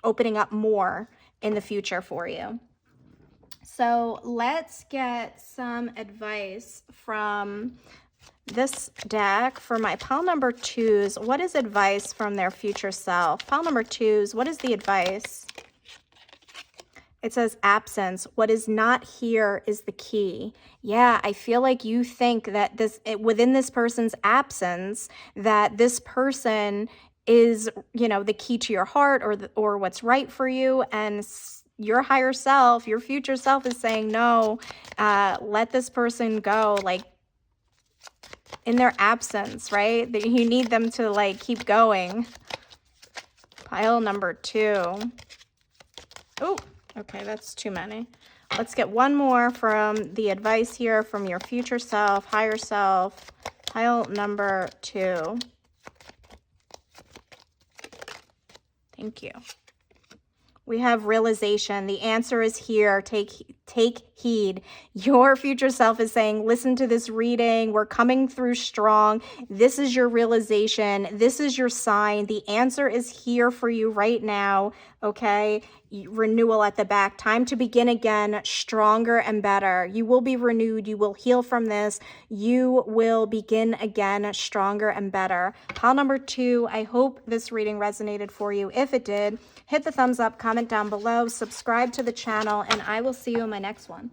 opening up more in the future for you. So let's get some advice from this deck for my pile number 2s. What is advice from their future self? Pile number 2s, what is the advice? It says absence. What is not here is the key. Yeah, I feel like you think that within this person's absence, that this person is, you know, the key to your heart, or what's right for you, and your higher self, your future self is saying, no, let this person go, like in their absence, right? That you need them to like keep going. Pile number 2. Oh, okay, that's too many. Let's get one more from the advice here from your future self, higher self. Pile number 2. Thank you. We have realization. The answer is here. Take heed. Your future self is saying, listen to this reading. We're coming through strong. This is your realization. This is your sign. The answer is here for you right now. Okay. Renewal at the back. Time to begin again, stronger and better. You will be renewed. You will heal from this. You will begin again, stronger and better. Pile number 2. I hope this reading resonated for you. If it did, hit the thumbs up, comment down below, subscribe to the channel, and I will see you in my next one.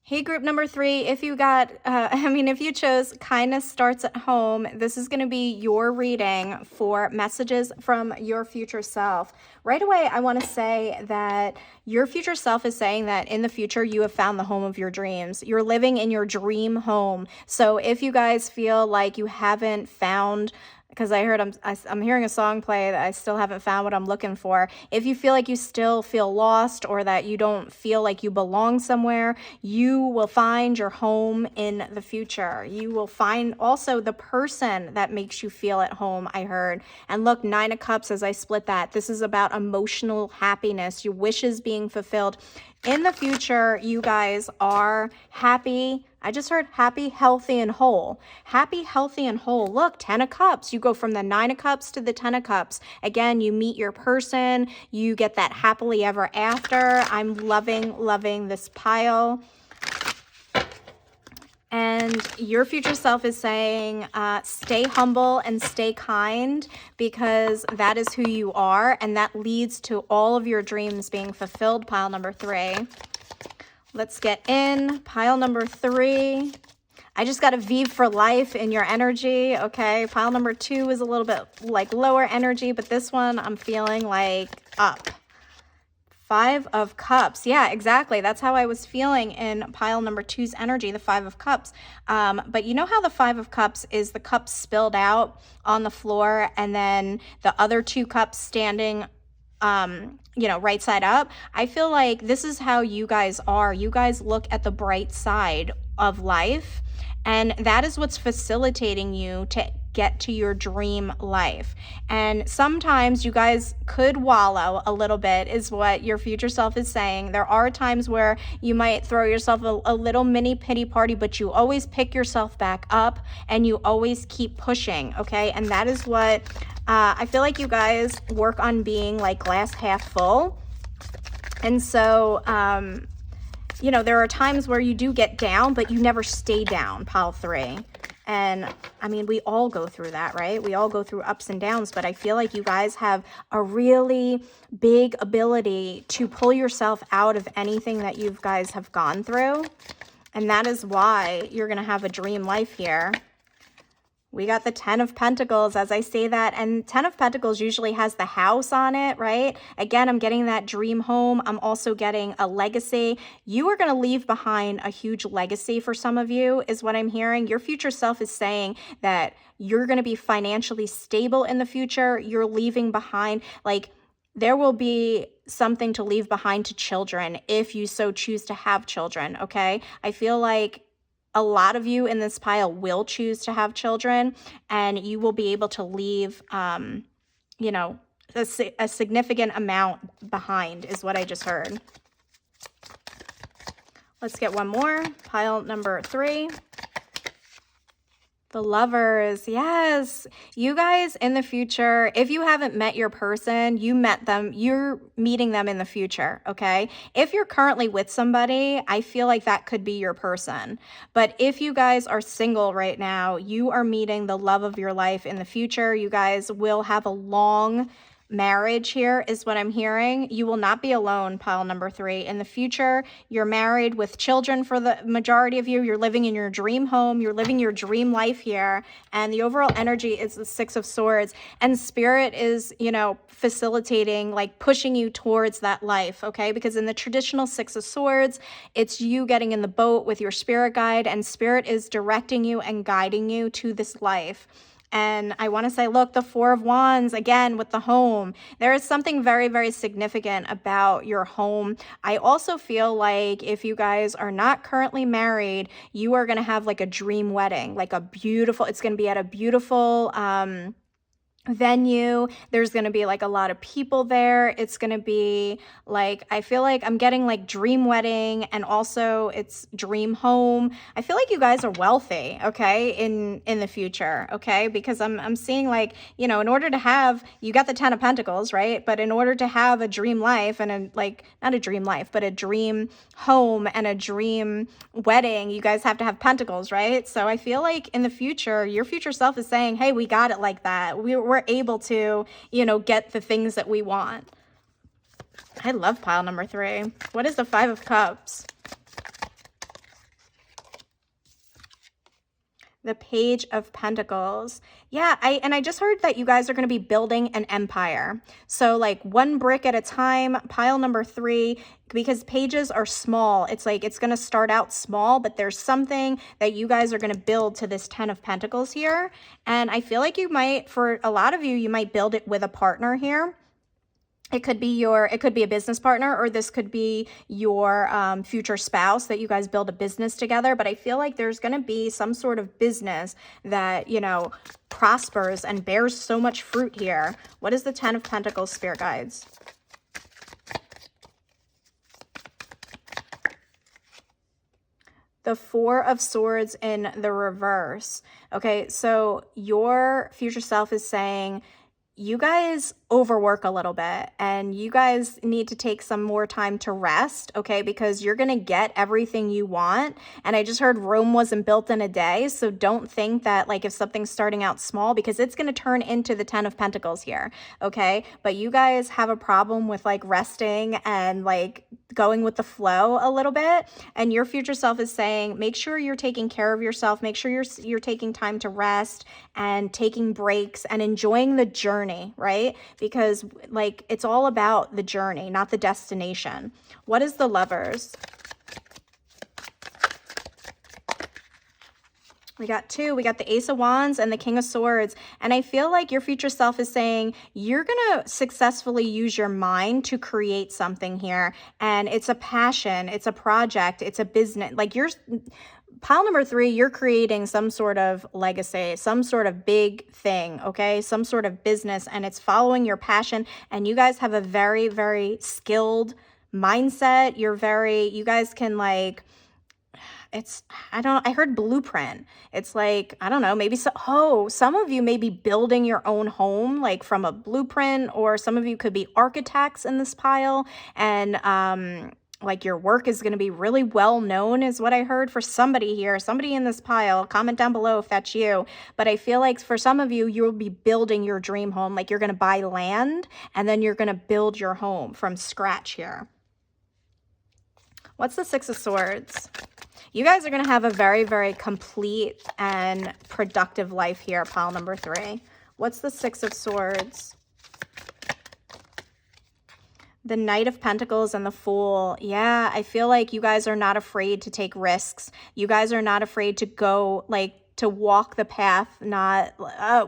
Hey, group number 3, if you got, if you chose Kindness Starts at Home, this is going to be your reading for messages from your future self. Right away, I want to say that your future self is saying that in the future, you have found the home of your dreams. You're living in your dream home. So if you guys feel like you haven't found because I heard I'm hearing a song play that I still haven't found what I'm looking for. If you feel like you still feel lost or that you don't feel like you belong somewhere, you will find your home in the future. You will find also the person that makes you feel at home, I heard. And look, 9 of Cups, as I split that, this is about emotional happiness, your wishes being fulfilled. In the future, you guys are happy. I just heard happy, healthy, and whole. Happy, healthy, and whole. Look, 10 of Cups. You go from the 9 of Cups to the 10 of Cups. Again, you meet your person. You get that happily ever after. I'm loving this pile. And your future self is saying, stay humble and stay kind, because that is who you are. And that leads to all of your dreams being fulfilled, pile number 3. Let's get in pile number 3. I just got a V for life in your energy. Okay. Pile number 2 is a little bit like lower energy, but this one I'm feeling like up. 5 of Cups. Yeah, exactly. That's how I was feeling in pile number 2's energy, the 5 of Cups. But you know how the 5 of Cups is the cups spilled out on the floor and then the other 2 cups standing right side up? I feel like this is how you guys are. You guys look at the bright side of life, and that is what's facilitating you to get to your dream life. And sometimes you guys could wallow a little bit, is what your future self is saying. There are times where you might throw yourself a little mini pity party, but you always pick yourself back up and you always keep pushing, okay? And that is what I feel like you guys work on being like glass half full. And so, there are times where you do get down, but you never stay down, pile 3. And I mean, we all go through that, right? We all go through ups and downs, but I feel like you guys have a really big ability to pull yourself out of anything that you guys have gone through. And that is why you're going to have a dream life here. We got the 10 of Pentacles as I say that, and 10 of Pentacles usually has the house on it, right? Again, I'm getting that dream home. I'm also getting a legacy. You are going to leave behind a huge legacy for some of you, is what I'm hearing. Your future self is saying that you're going to be financially stable in the future. You're leaving behind, like, there will be something to leave behind to children if you so choose to have children, okay? I feel like a lot of you in this pile will choose to have children, and you will be able to leave, a significant amount behind, is what I just heard. Let's get one more. Pile number 3. The Lovers. Yes. You guys in the future, if you haven't met your person, you met them, you're meeting them in the future, okay? If you're currently with somebody, I feel like that could be your person. But if you guys are single right now, you are meeting the love of your life in the future. You guys will have a long marriage here, is what I'm hearing. You will not be alone, pile number 3. In the future, you're married with children for the majority of you. You're living in your dream home. You're living your dream life here. And the overall energy is the 6 of Swords. And Spirit is, facilitating, like pushing you towards that life, okay? Because in the traditional 6 of Swords, it's you getting in the boat with your spirit guide, and Spirit is directing you and guiding you to this life. And I want to say, look, the 4 of Wands, again, with the home. There is something very, very significant about your home. I also feel like if you guys are not currently married, you are going to have like a dream wedding, like it's going to be at a beautiful, venue. There's going to be like a lot of people there. It's going to be like, I feel like I'm getting like dream wedding, and also it's dream home. I feel like you guys are wealthy, okay, in the future, okay? Because I'm seeing like, in order to have, you got the 10 of Pentacles, right? But in order to have a dream life and not a dream life, but a dream home and a dream wedding, you guys have to have Pentacles, right? So I feel like in the future, your future self is saying, hey, we got it like that. We're able to, get the things that we want. I love pile number 3. What is the 5 of Cups? The Page of Pentacles. Yeah, I just heard that you guys are going to be building an empire. So like one brick at a time, pile number 3, because pages are small. It's like it's going to start out small, but there's something that you guys are going to build to this 10 of Pentacles here. And I feel like you might, for a lot of you, you might build it with a partner here. It could be a business partner, or this could be your future spouse that you guys build a business together. But I feel like there's going to be some sort of business that, you know, prospers and bears so much fruit here. What is the 10 of Pentacles, Spirit Guides? The 4 of Swords in the reverse. Okay, so your future self is saying, you guys overwork a little bit and you guys need to take some more time to rest, okay? Because you're going to get everything you want. And I just heard Rome wasn't built in a day. So don't think that like if something's starting out small, because it's going to turn into the 10 of Pentacles here, okay? But you guys have a problem with like resting and like going with the flow a little bit. And your future self is saying, make sure you're taking care of yourself. Make sure you're taking time to rest and taking breaks and enjoying the journey, right? Because like it's all about the journey, not the destination. What is the Lovers? We got 2, we got the Ace of Wands and the King of Swords. And I feel like your future self is saying you're going to successfully use your mind to create something here. And it's a passion, it's a project, it's a business. Like pile number 3, you're creating some sort of legacy, some sort of big thing, okay? Some sort of business, and it's following your passion. And you guys have a very, very skilled mindset. You guys can like, I heard blueprint. It's like, I don't know, maybe some of you may be building your own home, like from a blueprint, or some of you could be architects in this pile. And, like your work is going to be really well known is what I heard for somebody here, somebody in this pile. Comment down below if that's you. But I feel like for some of you, you'll be building your dream home. Like you're going to buy land and then you're going to build your home from scratch here. What's the 6 of Swords? You guys are going to have a very, very complete and productive life here, pile number 3. What's the 6 of Swords? The Knight of Pentacles and the Fool. Yeah, I feel like you guys are not afraid to take risks. You guys are not afraid to go, like, to walk the path, not,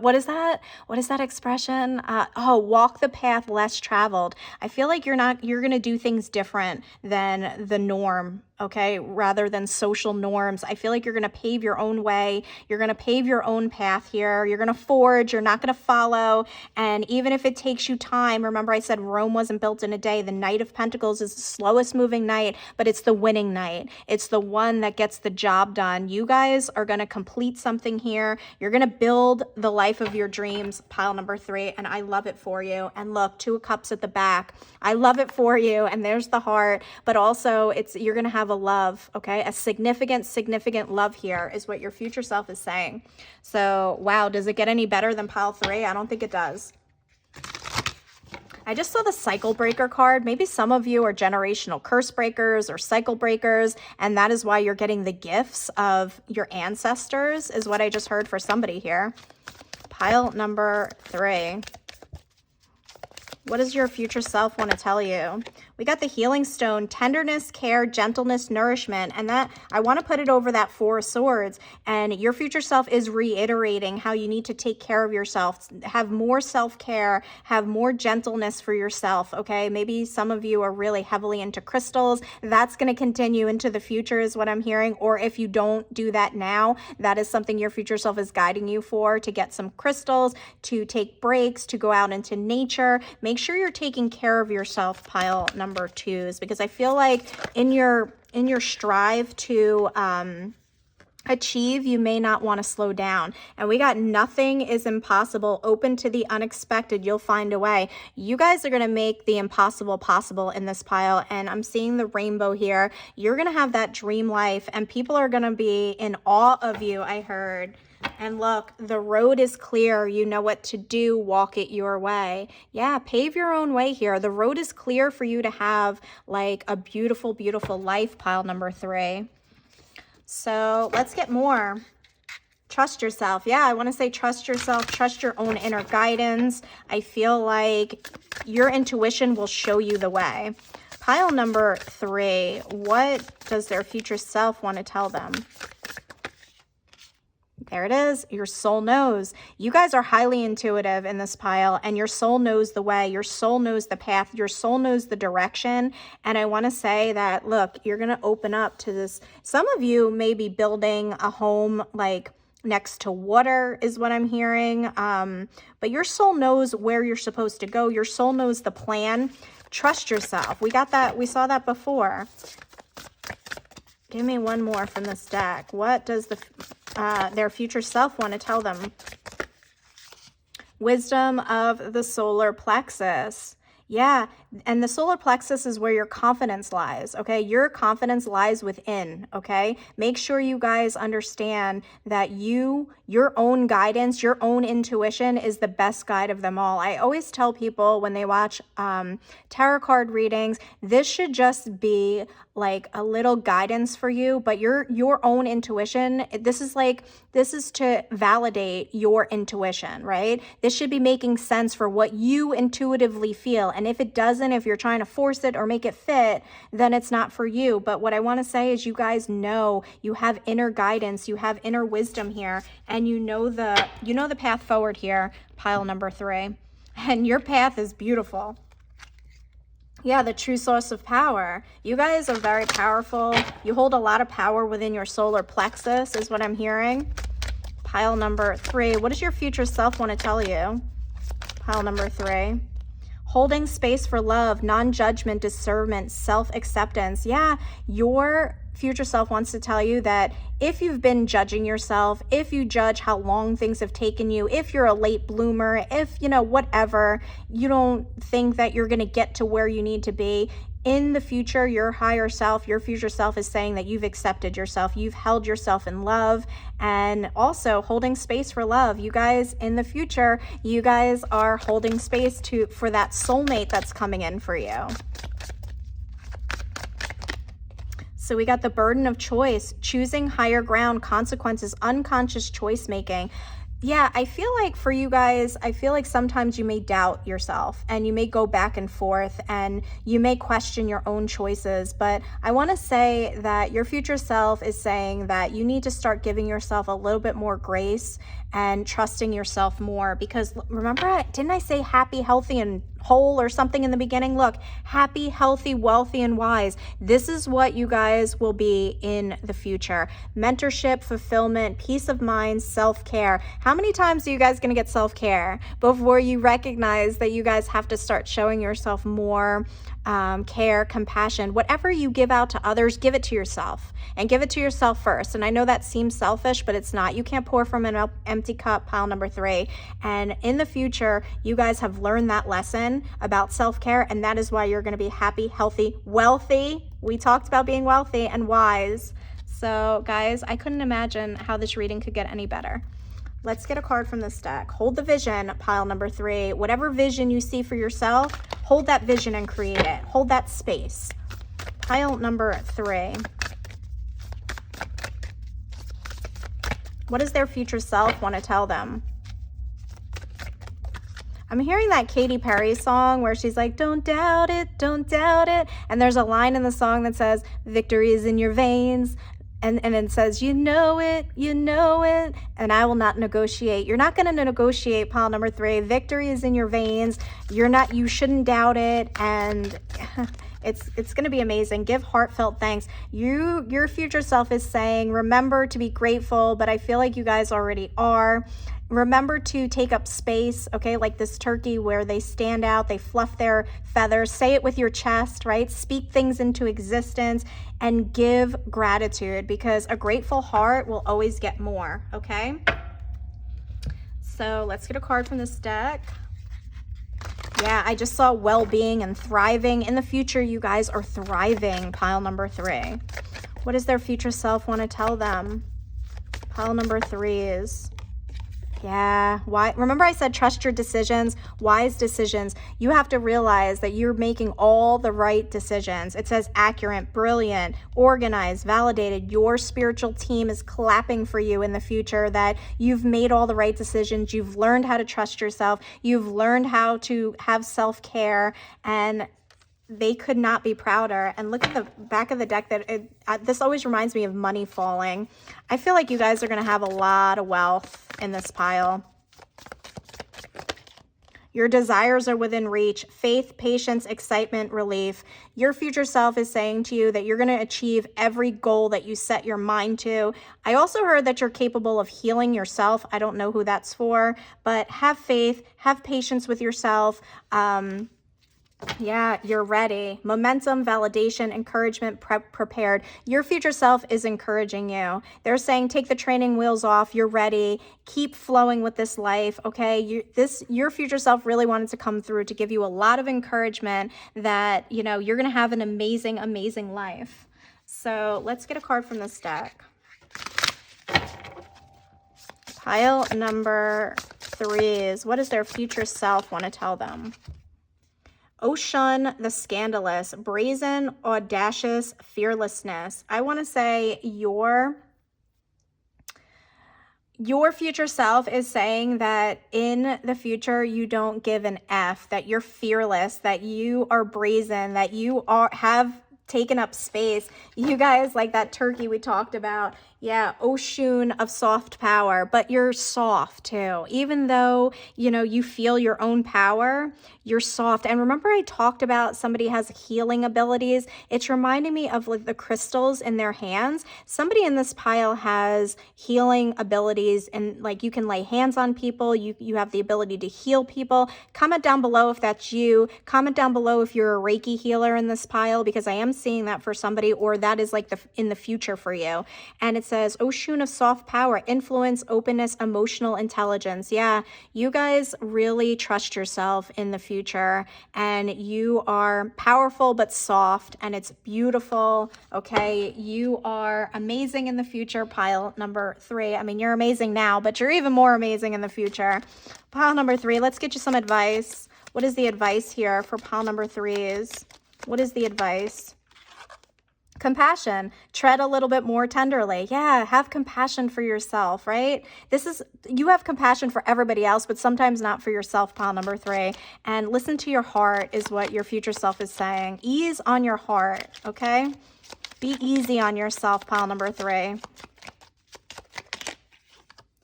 what is that? What is that expression? Walk the path less traveled. I feel like you're going to do things different than the norm, okay, rather than social norms. I feel like you're going to pave your own way. You're going to pave your own path here. You're going to forge. You're not going to follow. And even if it takes you time, remember I said Rome wasn't built in a day. The Knight of Pentacles is the slowest moving knight, but it's the winning knight. It's the one that gets the job done. You guys are going to complete something here. You're going to build the life of your dreams, pile number 3, and I love it for you. And look, 2 of Cups at the back. I love it for you, and there's the heart, but also you're going to have a love, okay? A significant love here is what your future self is saying. So, wow, does it get any better than pile 3? I don't think it does. I just saw the cycle breaker card. Maybe some of you are generational curse breakers or cycle breakers, and that is why you're getting the gifts of your ancestors, is what I just heard for somebody here. Pile number 3. What does your future self want to tell you? We got the Healing Stone, tenderness, care, gentleness, nourishment. And that, I want to put it over that 4 of Swords. And your future self is reiterating how you need to take care of yourself. Have more self-care. Have more gentleness for yourself, okay? Maybe some of you are really heavily into crystals. That's going to continue into the future is what I'm hearing. Or if you don't do that now, that is something your future self is guiding you for, to get some crystals, to take breaks, to go out into nature. Make sure you're taking care of yourself, pile number 2s, because I feel like in your strive to achieve, you may not want to slow down. And we got nothing is impossible, open to the unexpected. You'll find a way. You guys are going to make the impossible possible in this pile. And I'm seeing the rainbow here. You're going to have that dream life and people are going to be in awe of you, I heard. And look, the road is clear. You know what to do. Walk it your way. Yeah, pave your own way here. The road is clear for you to have like a beautiful, beautiful life, pile number 3. So let's get more. Trust yourself. Yeah, I want to say trust yourself. Trust your own inner guidance. I feel like your intuition will show you the way. Pile number 3. What does their future self want to tell them? There it is. Your soul knows. You guys are highly intuitive in this pile, and your soul knows the way. Your soul knows the path. Your soul knows the direction. And I want to say that, look, you're going to open up to this. Some of you may be building a home like next to water is what I'm hearing. But your soul knows where you're supposed to go. Your soul knows the plan. Trust yourself. We got that. We saw that before. Give me one more from this deck. What does their future self want to tell them? Wisdom of the solar plexus. Yeah, and the solar plexus is where your confidence lies, okay? Your confidence lies within, okay? Make sure you guys understand that your own guidance, your own intuition is the best guide of them all. I always tell people when they watch tarot card readings, this should just be like a little guidance for you, but your own intuition, this is to validate your intuition, right? This should be making sense for what you intuitively feel. And if it doesn't, if you're trying to force it or make it fit, then it's not for you. But what I want to say is you guys know you have inner guidance, you have inner wisdom here, and you know the path forward here, pile number 3. And your path is beautiful. Yeah, the true source of power. You guys are very powerful. You hold a lot of power within your solar plexus is what I'm hearing. Pile number 3. What does your future self want to tell you? Pile number 3. Holding space for love, non-judgment, discernment, self-acceptance. Yeah, your future self wants to tell you that if you've been judging yourself, if you judge how long things have taken you, if you're a late bloomer, if, whatever, you don't think that you're going to get to where you need to be, in the future, your higher self, your future self is saying that you've accepted yourself, you've held yourself in love, and also holding space for love. You guys, in the future, you guys are holding space for that soulmate that's coming in for you. So we got the burden of choice, choosing higher ground, consequences, unconscious choice making. Yeah, I feel like for you guys, I feel like sometimes you may doubt yourself and you may go back and forth and you may question your own choices. But I want to say that your future self is saying that you need to start giving yourself a little bit more grace and trusting yourself more. Because remember, didn't I say happy, healthy, and whole or something in the beginning? Look, happy, healthy, wealthy, and wise. This is what you guys will be in the future. Mentorship, fulfillment, peace of mind, self-care. How many times are you guys going to get self-care before you recognize that you guys have to start showing yourself more care, compassion? Whatever you give out to others, give it to yourself, and give it to yourself first. And I know that seems selfish, but it's not. You can't pour from an empty cup, pile number 3. And in the future, you guys have learned that lesson about self-care, and that is why you're going to be happy, healthy, wealthy. We talked about being wealthy, and wise. So guys, I couldn't imagine how this reading could get any better. Let's get a card from this deck. Hold the vision, pile number 3. Whatever vision you see for yourself, hold that vision and create it. Hold that space. Pile number 3. What does their future self want to tell them? I'm hearing that Katy Perry song where she's like, don't doubt it, don't doubt it. And there's a line in the song that says, victory is in your veins. And it says, you know it, and I will not negotiate. You're not going to negotiate, pile number 3. Victory is in your veins. You shouldn't doubt it. And it's going to be amazing. Give heartfelt thanks. Your future self is saying, remember to be grateful, but I feel like you guys already are. Remember to take up space, okay? Like this turkey where they stand out, they fluff their feathers. Say it with your chest, right? Speak things into existence and give gratitude, because a grateful heart will always get more, okay? So let's get a card from this deck. Yeah, I just saw well-being and thriving. In the future, you guys are thriving, pile number 3. What does their future self want to tell them? Pile number 3 is... Yeah. Why? Remember I said trust your decisions, wise decisions. You have to realize that you're making all the right decisions. It says accurate, brilliant, organized, validated. Your spiritual team is clapping for you in the future, that you've made all the right decisions. You've learned how to trust yourself. You've learned how to have self-care, and they could not be prouder. And look at the back of the deck. This always reminds me of money falling. I feel like you guys are going to have a lot of wealth in this pile. Your desires are within reach. Faith, patience, excitement, relief. Your future self is saying to you that you're going to achieve every goal that you set your mind to. I also heard that you're capable of healing yourself. I don't know who that's for, but have faith, have patience with yourself. Yeah, you're ready. Momentum, validation, encouragement, prepared. Your future self is encouraging you. They're saying take the training wheels off. You're ready. Keep flowing with this life, okay? Your future self really wanted to come through to give you a lot of encouragement that, you know, you're going to have an amazing, amazing life. So let's get a card from this deck. Pile number 3 is, what does their future self want to tell them? Ocean the scandalous, brazen, audacious, fearlessness. I want to say your future self is saying that in the future you don't give an F, that you're fearless, that you are brazen, that you have taken up space. You guys, like that turkey we talked about. Yeah, ocean of soft power, but you're soft too. Even though, you know, you feel your own power, you're soft. And remember I talked about somebody has healing abilities? It's reminding me of like the crystals in their hands. Somebody in this pile has healing abilities, and like you can lay hands on people. You have the ability to heal people. Comment down below if that's you. Comment down below if you're a Reiki healer in this pile, because I am seeing that for somebody, or that is like in the future for you. And it's says ocean of soft power, influence, openness, emotional intelligence. Yeah, you guys really trust yourself in the future, and you are powerful but soft, and it's beautiful. Okay, you are amazing in the future. Pile number 3. I mean, you're amazing now, but you're even more amazing in the future. Pile number 3, let's get you some advice. What is the advice here for pile number 3s? What is the advice? Compassion. Tread a little bit more tenderly. Yeah, have compassion for yourself, right? You have compassion for everybody else, but sometimes not for yourself, pile number 3. And listen to your heart is what your future self is saying. Ease on your heart, okay? Be easy on yourself, pile number 3.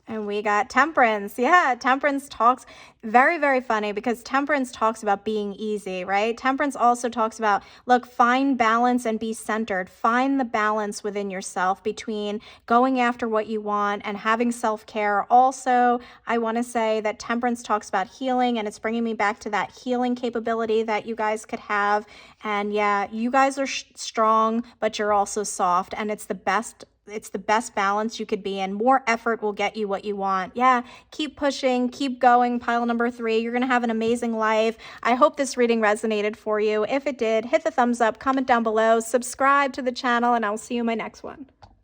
And we got Temperance. Yeah, Temperance talks, very, very funny, because Temperance talks about being easy, right? Temperance also talks about, look, find balance and be centered. Find the balance within yourself between going after what you want and having self-care. Also, I want to say that Temperance talks about healing, and it's bringing me back to that healing capability that you guys could have. And yeah, you guys are strong, but you're also soft, and it's the best balance you could be in. More effort will get you what you want. Yeah, keep pushing, keep going, pile number 3. You're going to have an amazing life. I hope this reading resonated for you. If it did, hit the thumbs up, comment down below, subscribe to the channel, and I'll see you in my next one.